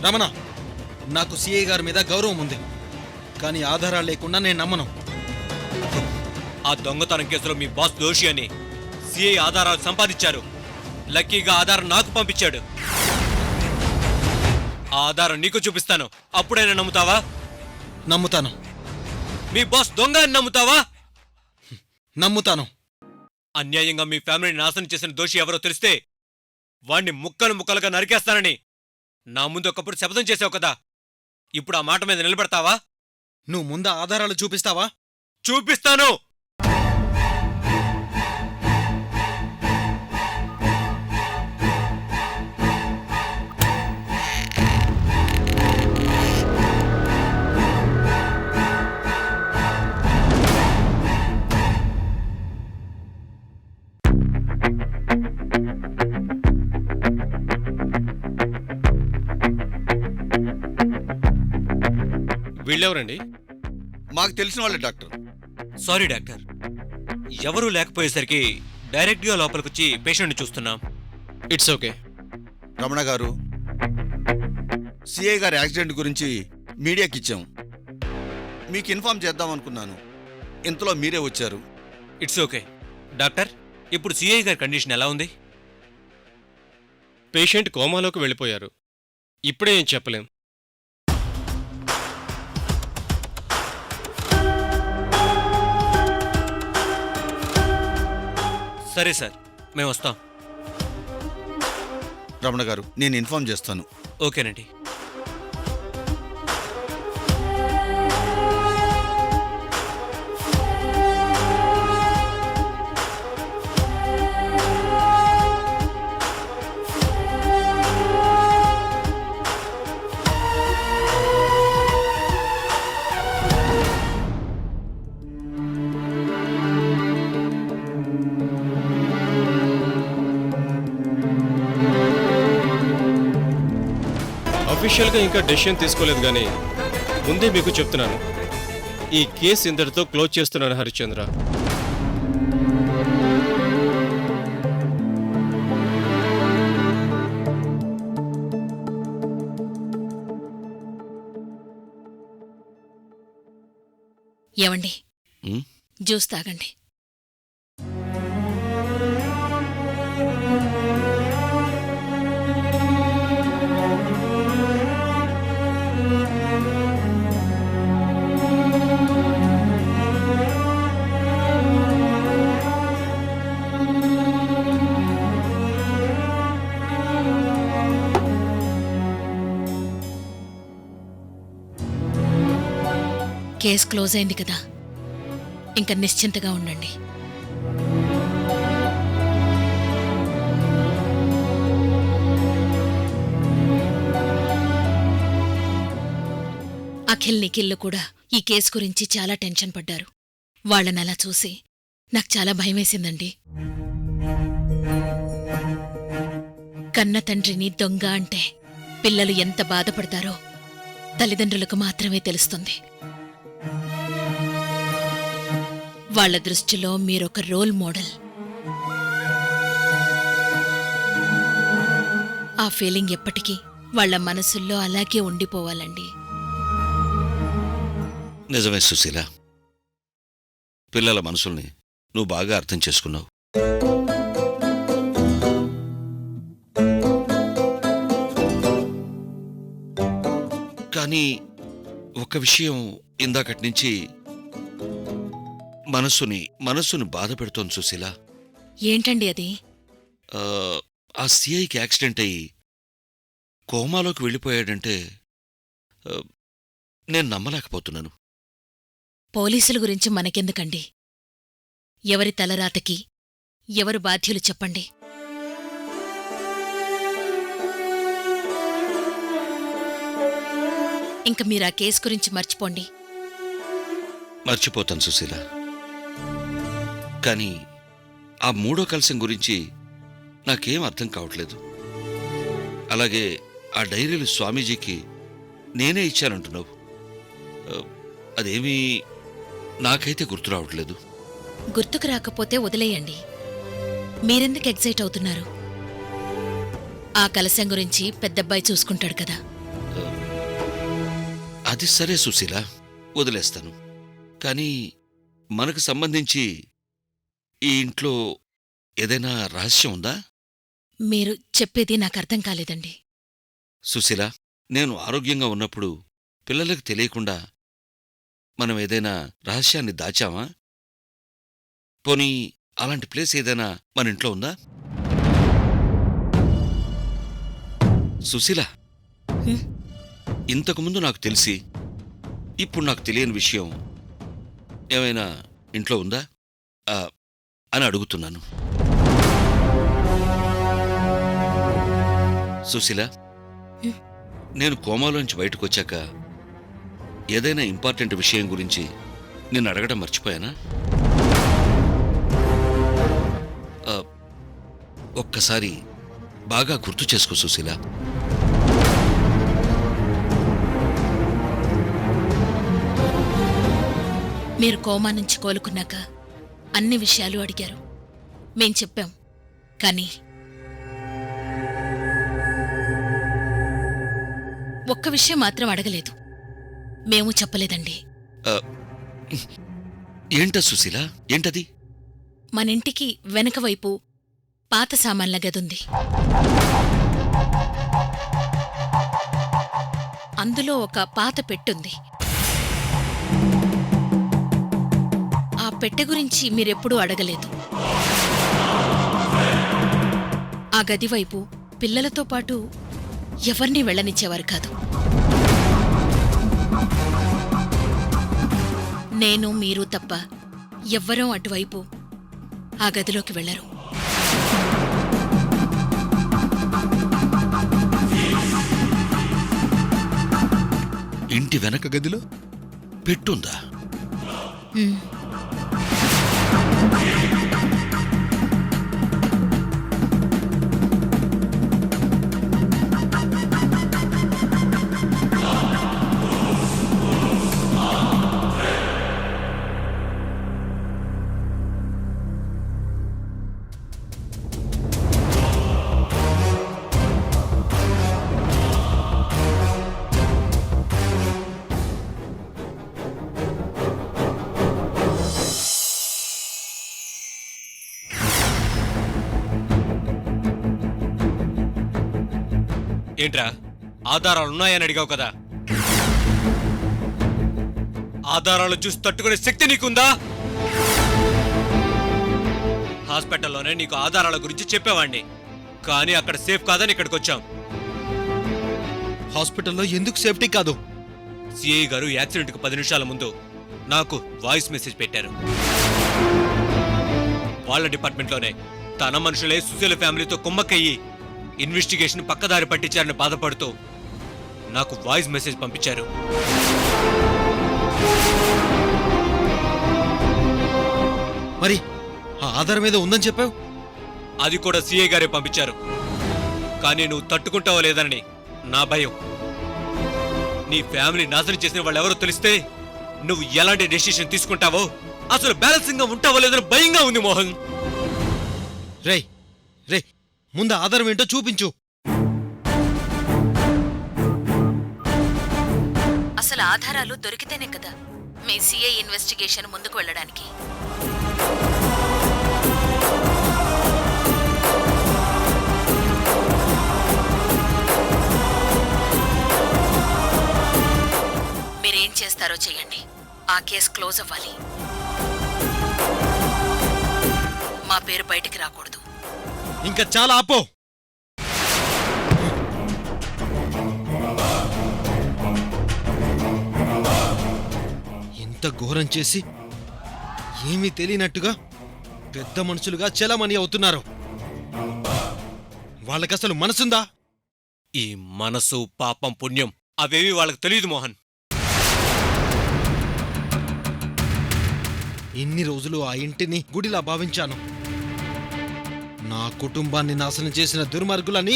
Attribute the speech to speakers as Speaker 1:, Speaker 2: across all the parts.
Speaker 1: రమణ, నాకు సిఐ గారి మీద గౌరవం ఉంది, కానీ ఆధారాలు లేకుండా నేను నమ్మను.
Speaker 2: ఆ దొంగతనం కేసులో మీ బాస్ దోషి అని సిఐ ఆధారాలు సంపాదించారు. లక్కీగా ఆధారం నాకు పంపించాడు. ఆ ఆధారం నీకు చూపిస్తాను, అప్పుడైనా నమ్ముతావా?
Speaker 1: నమ్ముతాను.
Speaker 2: మీ బాస్ దొంగ అని నమ్ముతావా?
Speaker 1: నమ్ముతాను.
Speaker 2: అన్యాయంగా మీ ఫ్యామిలీని నాశనం చేసిన దోషి ఎవరో తెలిస్తే వాణ్ణి ముక్కలు ముక్కలుగా నరికేస్తానని నా ముందు ఒకప్పుడు శపథం చేసావు కదా, ఇప్పుడు ఆ మాట మీద నిలబడతావా?
Speaker 1: నువ్వు ముందు ఆధారాలు చూపిస్తావా?
Speaker 2: చూపిస్తాను.
Speaker 3: వీళ్ళెవరండి?
Speaker 4: మాకు తెలిసిన వాళ్ళే డాక్టర్.
Speaker 2: సారీ డాక్టర్, ఎవరూ లేకపోయేసరికి డైరెక్ట్గా లోపలికొచ్చి పేషెంట్ని చూస్తున్నాం.
Speaker 3: It's okay.
Speaker 4: రమణ గారు, సిఐ గారి యాక్సిడెంట్ గురించి మీడియాకి ఇచ్చాం. మీకు ఇన్ఫార్మ్ చేద్దాం అనుకున్నాను, ఇంతలో మీరే వచ్చారు.
Speaker 2: It's okay. డాక్టర్, ఇప్పుడు సిఐ గారి కండిషన్ ఎలా ఉంది?
Speaker 3: పేషెంట్ కోమాలోకి వెళ్ళిపోయారు. ఇప్పుడే ఏం చెప్పలేం.
Speaker 2: సరే సార్, మేము వస్తాం.
Speaker 4: రమణ గారు, నేను ఇన్ఫార్మ్ చేస్తాను.
Speaker 2: ఓకేనండి.
Speaker 3: అఫీషియల్గా ఇంకా డెసిషన్ తీసుకోలేదు, కానీ ముందే మీకు చెప్తున్నాను, ఈ కేసు ఇంతటితో క్లోజ్ చేస్తున్నాను హరిశ్చంద్ర.
Speaker 5: ఏవండి, జ్యూస్ తాగండి. కేసు క్లోజ్ అయింది కదా, ఇంకా నిశ్చింతగా ఉండండి. అఖిల్, నిఖిల్లు కూడా ఈ కేసు గురించి చాలా టెన్షన్ పడ్డారు. వాళ్ళనలా చూసి నాకు చాలా భయమేసిందండి. కన్న తండ్రిని దొంగ అంటే పిల్లలు ఎంత బాధపడతారో తల్లిదండ్రులకు మాత్రమే తెలుస్తుంది. వాళ్ల దృష్టిలో మీరొక రోల్ మోడల్. ఆ ఫీలింగ్ ఎప్పటికీ వాళ్ల మనసుల్లో అలాగే ఉండిపోవాలండి.
Speaker 4: నిజమే సుశీల, పిల్లల మనసుల్ని నువ్వు బాగా అర్థం చేసుకున్నావు. కానీ ఒక విషయం ఇందాకటి నుంచి మనస్సుని బాధ పెడుతోంది సుశీల.
Speaker 5: ఏంటండి అది?
Speaker 4: ఆ సిఐకి యాక్సిడెంట్ అయ్యి కోమాలోకి వెళ్ళిపోయాడంటే నేను నమ్మలేకపోతున్నాను.
Speaker 5: పోలీసుల గురించి మనకెందుకండి? ఎవరి తలరాతకి ఎవరు బాధ్యులు చెప్పండి. ఇంక మీరా కేసు గురించి మర్చిపోండి.
Speaker 4: మర్చిపోతాను సుశీల, కానీ ఆ మూడో కలశం గురించి నాకేం అర్థం కావట్లేదు. అలాగే ఆ డైరీలు స్వామీజీకి నేనే ఇచ్చానంటున్నావు, అదేమీ నాకైతే గుర్తు రావట్లేదు.
Speaker 5: గుర్తుకు రాకపోతే వదిలేయండి. మీరెందుకు ఎగ్జైట్ అవుతున్నారు? ఆ కలశం గురించి పెద్దబ్బాయి చూసుకుంటాడు కదా.
Speaker 4: అది సరే సుశీల, వదిలేస్తాను. కానీ మనకు సంబంధించి ఈ ఇంట్లో ఏదైనా రహస్యం ఉందా?
Speaker 5: మీరు చెప్పేది నాకు అర్థం కాలేదండి.
Speaker 4: సుశీల, నేను ఆరోగ్యంగా ఉన్నప్పుడు పిల్లలకు తెలియకుండా మనం ఏదైనా రహస్యాన్ని దాచామా? పోనీ అలాంటి ప్లేస్ ఏదైనా మన ఇంట్లో ఉందా? సుశీల,
Speaker 5: హ్మ్?
Speaker 4: ఇంతకుముందు నాకు తెలిసి ఇప్పుడు నాకు తెలియని విషయం ఏమైనా ఇంట్లో ఉందా అని అడుగుతున్నాను. సుశీల,
Speaker 5: హ్మ్.
Speaker 4: నేను కోమాలోంచి బయటకొచ్చాక ఏదైనా ఇంపార్టెంట్ విషయం గురించి నిన్ను అడగడం మర్చిపోయానా? ఒక్కసారి బాగా గుర్తు చేసుకో సుశీల.
Speaker 5: మీరు కోమా నుంచి కోలుకున్నాక అన్ని విషయాలు అడిగారు. మేం చెప్పాం. కానీ ఒక్క విషయం మాత్రం అడగలేదు. మేము చెప్పలేదండి.
Speaker 4: ఏంటా సుశీల, ఏంటది?
Speaker 5: మనింటికి వెనక వైపు పాత సామాన్ల గదుంది. అందులో ఒక పాత పెట్టెంది. ఆ పెట్టె గురించి మీరెప్పుడూ అడగలేదు. ఆ గదివైపు పిల్లలతో పాటు ఎవర్నీ వెళ్ళనిచ్చేవారు కాదు. నేను, మీరు తప్ప ఎవ్వరూ అటువైపు ఆ గదిలోకి వెళ్లరు.
Speaker 4: ఇంటి వెనక గదిలో పెట్టుందా?
Speaker 5: ఉమ్.
Speaker 2: ఏంట్రా, ఆధారాలున్నాయని అడిగావు కదా? ఆధారాలు చూసి తట్టుకునే శక్తి నీకుందా? హాస్పిటల్లోనే నీకు ఆధారాల గురించి చెప్పేవాణ్ణి, కానీ అక్కడ సేఫ్ కాదని ఇక్కడికొచ్చాం.
Speaker 1: హాస్పిటల్లో ఎందుకు సేఫ్టీ కాదు?
Speaker 2: సిఐ గారు యాక్సిడెంట్కి 10 నిమిషాల ముందు నాకు వాయిస్ మెసేజ్ పెట్టారు. వాళ్ళ డిపార్ట్మెంట్లోనే తన మనుషులే సుశీల ఫ్యామిలీతో కుమ్మక్కయ్యి ఇన్వెస్టిగేషన్ పక్కదారి పట్టించారని బాధపడుతూ నాకు వాయిస్ మెసేజ్ పంపించారు.
Speaker 1: మరి ఆ ఆధారం మీద ఉందని చెప్పావు?
Speaker 2: అది కూడా సిఐ గారే పంపించారు. కానీ నువ్వు తట్టుకుంటావో లేదని నా భయం. నీ ఫ్యామిలీ నాశనం చేసిన వాళ్ళు ఎవరో తెలిస్తే నువ్వు ఎలాంటి డెసిషన్ తీసుకుంటావో, అసలు బ్యాలెన్సింగ్ గా ఉంటావో లేదని భయంగా ఉంది మోహన్.
Speaker 1: రేయ్ రే, ముందు ఆధారం ఏంటో చూపించు.
Speaker 5: అసలు ఆధారాలు దొరికితేనే కదా మీ సిఐ ఇన్వెస్టిగేషన్ ముందుకు వెళ్ళడానికి. మీరేం చేస్తారో చెయ్యండి. ఆ కేసు క్లోజ్ అవ్వాలి. మా పేరు బయటికి రాకూడదు.
Speaker 1: ఇంకా చాలా ఆపో. ఇంత ఘోరం చేసి ఏమీ తెలియనట్టుగా పెద్ద మనుషులుగా చెలమని అవుతున్నారు. వాళ్ళకసలు మనసుందా?
Speaker 2: ఈ మనసు, పాపం, పుణ్యం అవేవి వాళ్ళకి తెలియదు మోహన్.
Speaker 1: ఇన్ని రోజులు ఆ ఇంటిని గుడిలా భావించాను. నా కుటుంబాన్ని నాశనం చేసిన దుర్మార్గులని.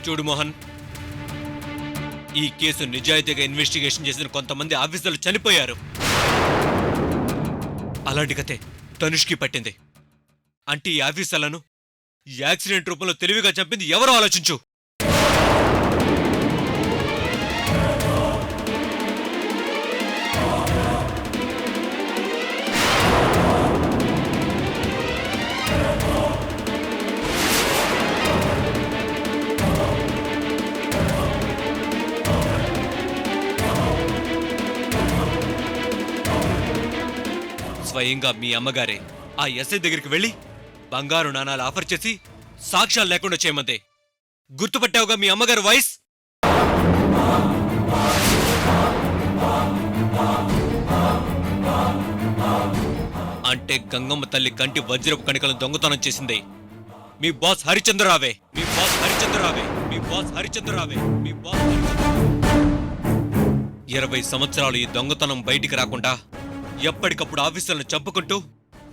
Speaker 2: చూడు మోహన్, ఈ కేసు నిజాయితీగా ఇన్వెస్టిగేషన్ చేసిన కొంతమంది ఆఫీసర్లు చనిపోయారు. అలాంటి కథే ధనుష్కి పట్టింది. అంటే ఈ ఆఫీసర్లను యాక్సిడెంట్ రూపంలో తెలివిగా చంపింది ఎవరో ఆలోచించు. స్వయంగా మీ అమ్మగారే ఆ ఎస్ఐ దగ్గరికి వెళ్ళి బంగారు నాణాలు ఆఫర్ చేసి సాక్ష్యాలు లేకుండా చేయమందే. గుర్తుపట్టావుగా మీ అమ్మగారు వాయిస్? అంటే గంగమ్మ తల్లి కంటి వజ్రపు కణికలను దొంగతనం చేసింది మీ బాస్ హరిచంద్రరావే. మీ బాస్ హరిచంద్రరావే. మీ బాస్ హరిచంద్రరావే. మీ బాస్ 20 సంవత్సరాలు ఈ దొంగతనం బయటికి రాకుండా ఎప్పటికప్పుడు ఆఫీసర్లను చంపుకుంటూ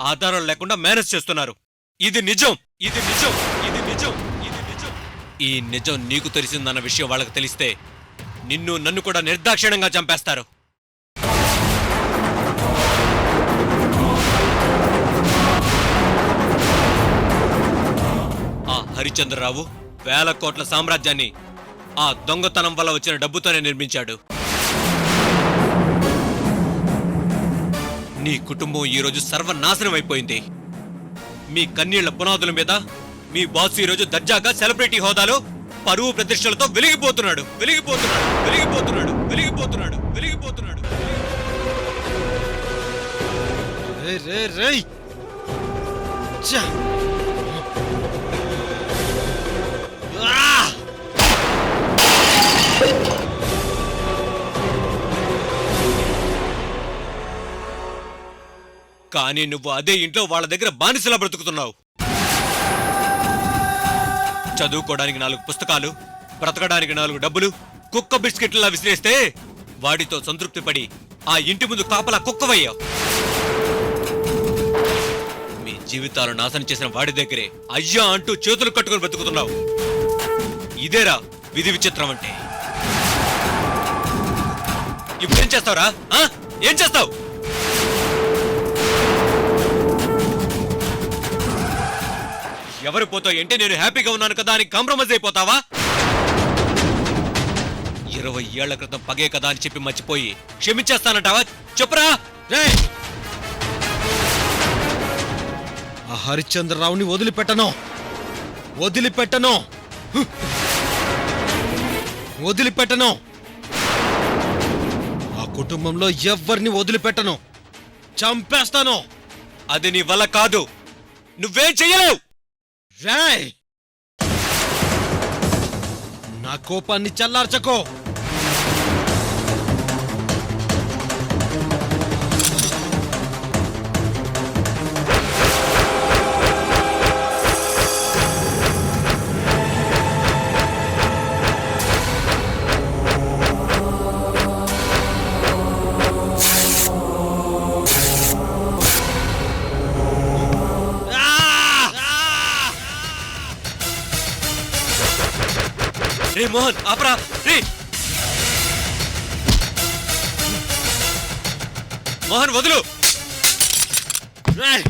Speaker 2: ఆధారాలు లేకుండా మేనేజ్ చేస్తున్నారు. ఇది నిజం. ఇది నిజం. ఇది నిజం. ఇది నిజం. ఈ నిజం నీకు తెలిసిందన్న విషయం వాళ్ళకి తెలిస్తే నిన్ను నన్ను కూడా నిర్దాక్షిణ్యంగా చంపేస్తారు. ఆ హరిచంద్రరావు వేల కోట్ల సామ్రాజ్యాన్ని ఆ దొంగతనం వల్ల వచ్చిన డబ్బుతోనే నిర్మించాడు. నీ కుటుంబం ఈరోజు సర్వనాశనం అయిపోయింది. మీ కన్నీళ్ల పునాదుల మీద మీ బాస్ ఈరోజు దర్జాగా సెలబ్రిటీ హోదాలో పరువు ప్రతిష్టలతో వెలిగిపోతున్నాడు. వెలిగిపోతున్నాడు. వెలిగిపోతున్నాడు. వెలిగిపోతున్నాడు. వెలిగిపోతున్నాడు.
Speaker 1: రేయ్ ఛ!
Speaker 2: కానీ నువ్వు అదే ఇంట్లో వాళ్ళ దగ్గర బానిసలా బ్రతుకుతున్నావు. చదువుకోవడానికి 4 పుస్తకాలు, బ్రతకడానికి 4 డబ్బులు కుక్క బిస్కెట్లా విసిరేస్తే వాడితో సంతృప్తి పడి ఆ ఇంటి ముందు కాపలా కుక్కవయ్యావు. మీ జీవితాలు నాశనం చేసిన వాడి దగ్గరే అయ్యా అంటూ చేతులు కట్టుకుని బ్రతుకుతున్నావు. ఇదేరా విధి విచిత్రం అంటే. ఇప్పుడేం చేస్తావురా? ఏం చేస్తావు? ఎవరు పోతావు అంటే నేను హ్యాపీగా ఉన్నాను కదా అని కాంప్రమైజ్ అయిపోతావా? 20 ఏళ్ల క్రితం పగే కదా అని చెప్పి మర్చిపోయి క్షమించేస్తానంటావా? చెప్పురా.
Speaker 1: రేయ్! ఆ హరిశ్చంద్రరావుని వదిలిపెట్టను. వదిలిపెట్టను. వదిలిపెట్టను. ఆ కుటుంబంలో ఎవ్వరిని వదిలిపెట్టను. చంపేస్తాను.
Speaker 2: అది నీ వల్ల కాదు. నువ్వేం చెయ్యలేవు.
Speaker 1: రేయ్! నా కోపాన్ని చల్లార్చకో.
Speaker 2: రే మోహన్ ఆపరా. రే మోహన్ వదులు.
Speaker 1: రేయ్!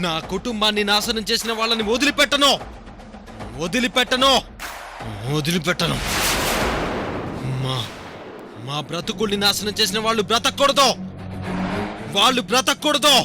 Speaker 1: నా కుటుంబాన్ని నాశనం చేసిన వాళ్ళని వదిలిపెట్టను. వదిలిపెట్టను. వదిలిపెట్టను. మా బ్రతుకుల్ని నాశనం చేసిన వాళ్ళు బ్రతకూడదు. వాళ్ళు బ్రతకూడదు.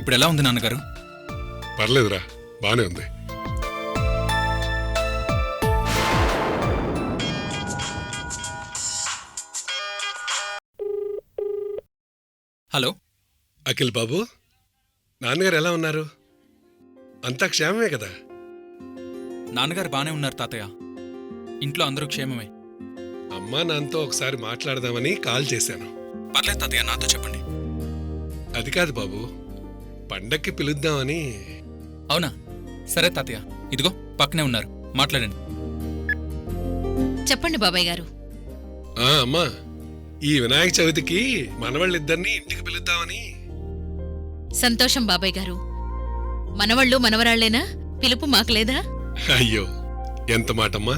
Speaker 6: ఇప్పుడు ఎలా ఉంది నాన్నగారు?
Speaker 7: పర్లేదురా, బానే ఉంది.
Speaker 6: హలో
Speaker 7: అఖిల్ బాబు, నాన్నగారు ఎలా ఉన్నారు? అంతా క్షేమమే కదా?
Speaker 6: నాన్నగారు బానే ఉన్నారు తాతయ్య. ఇంట్లో అందరూ క్షేమమే.
Speaker 7: అమ్మా నాన్నతో ఒకసారి మాట్లాడదామని కాల్ చేశాను.
Speaker 6: పర్లేదు తాతయ్య, నాతో చెప్పండి.
Speaker 7: అది కాదు బాబు, పండక్కి పిలుద్దామని.
Speaker 6: అవునా? సరే తాతయ్య, ఇదిగో పక్కనే ఉన్నారు, మాట్లాడండి.
Speaker 5: చెప్పండి బాబాయ్ గారు.
Speaker 7: అమ్మా, ఈ వినాయక చవితికి మనవాళ్ళిద్దరినీ ఇంటికి పిలుద్దామని.
Speaker 5: సంతోషం బాబాయ్ గారు. మనవళ్ళు మనవరాళ్లేనా? పిలుపు మాకు లేదా?
Speaker 7: అయ్యో, ఎంత మాటమ్మా.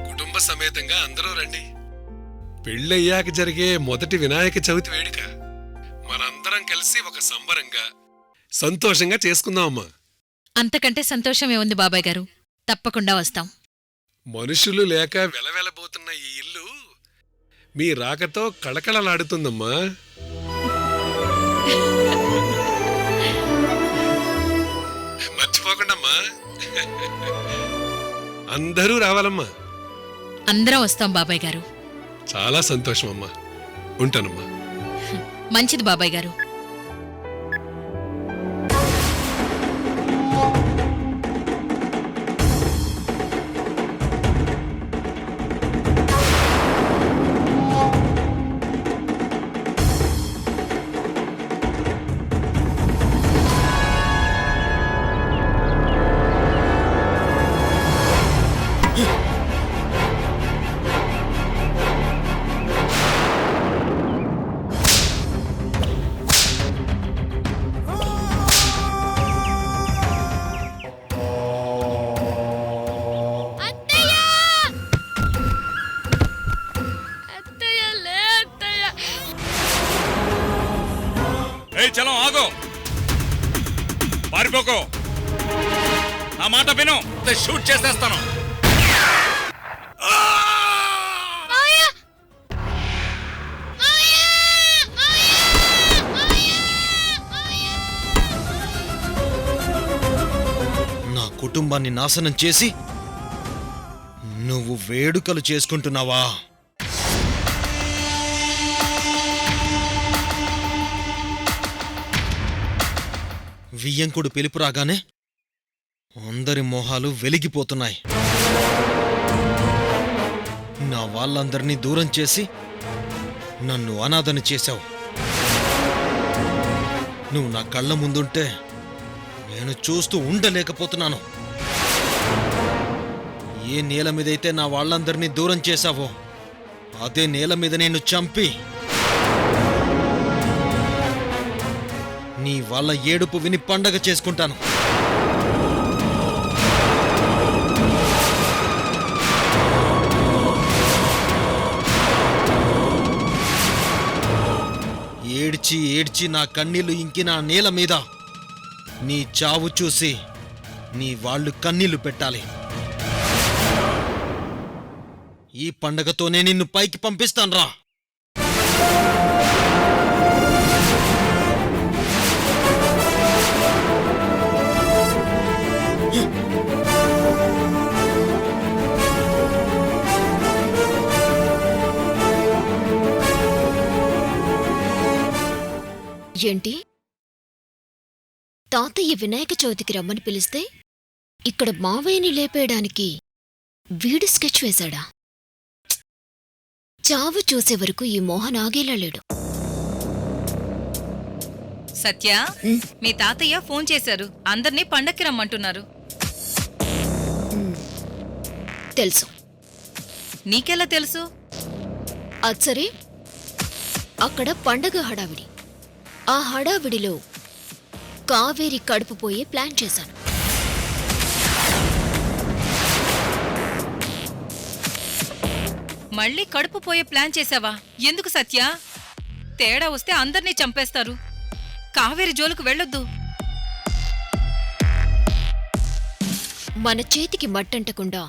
Speaker 7: కుటుంబ సమేతంగా అందరూ రండి. పెళ్ళయ్యాక జరిగే మొదటి వినాయక చవితి వేడుక మనందరం కలిసి ఒక సంబరంగా సంతోషంగా చేసుకుందామమ్మా.
Speaker 5: అంతకంటే సంతోషమే ఉంది బాబాయ్ గారు. తప్పకుండా వస్తాం.
Speaker 7: మనుషులు లేక వెలవెలబోతున్న ఈ ఇల్లు మీ రాకతో కళకళలాడుతుందమ్మా. మర్చిపోకండమ్మా. అందరూ రావాలమ్మా.
Speaker 5: అందరం వస్తాం బాబాయ్ గారు.
Speaker 7: చాలా సంతోషం అమ్మా. ఉంటానమ్మా.
Speaker 5: మంచిది బాబాయ్ గారు.
Speaker 8: చలో ఆగో, పారిపోకో. నా మాట విను, షూట్ చేసేస్తాను.
Speaker 1: నా కుటుంబాన్ని నాశనం చేసి నువ్వు వేడుకలు చేసుకుంటున్నావా? వియ్యంకుడు పిలుపు రాగానే అందరి మొహాలు వెలిగిపోతున్నాయి. నా వాళ్ళందరినీ దూరం చేసి నన్ను అనాథని చేశావు. నువ్వు నా కళ్ళ ముందుంటే నేను చూస్తూ ఉండలేకపోతున్నాను. ఏ నేల మీదైతే నా వాళ్ళందరినీ దూరం చేశావో అదే నేల మీద నేను చంపి నీ వాళ్ళ ఏడుపు విని పండగ చేసుకుంటాను. ఏడ్చి ఏడ్చి నా కన్నీళ్లు ఇంకిన ఆ నేల మీద నీ చావు చూసి నీ వాళ్ళు కన్నీళ్లు పెట్టాలి. ఈ పండగతోనే నిన్ను పైకి పంపిస్తాన్రా.
Speaker 9: ఏంటి? తాతయ్య వినాయక చవితికి రమ్మని పిలిస్తే ఇక్కడ మావయ్యని లేపేయడానికి వీడు స్కెచ్ వేశాడా? చావు చూసే వరకు ఈ మోహన్ ఆగేలా లేడు.
Speaker 10: సత్య, మీ తాతయ్య ఫోన్ చేశారు. అందర్నీ పండక్కి రమ్మంటున్నారు.
Speaker 9: తెలుసు.
Speaker 10: నీకెలా తెలుసు?
Speaker 9: అచ్చరే, అక్కడ పండగ హడావిడి. ఆ హడావిడిలో కావేరి కడుపు పోయే ప్లాన్ చేశాను.
Speaker 10: మళ్ళీ కడుపు పోయే ప్లాన్ చేశావా? ఎందుకు సత్య? తేడా వస్తే అందర్నీ చంపేస్తారు. కావేరి జోలుకు వెళ్ళొద్దు.
Speaker 9: మన చేతికి మట్టంటకుండా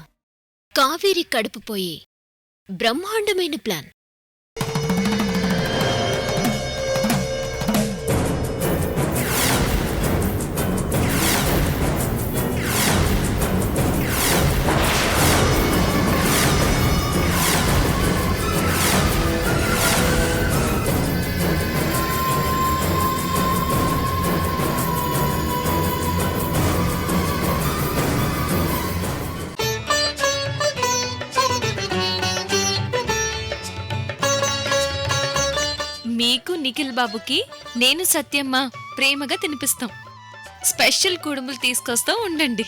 Speaker 9: కావేరి కడుపు పోయే బ్రహ్మాండమైన ప్లాన్.
Speaker 11: మీకు నిఖిల్ బాబుకి నేను సత్యమ్మ ప్రేమగా తినిపిస్తాం. స్పెషల్ కుడుములు తీసుకొస్తా ఉండండి.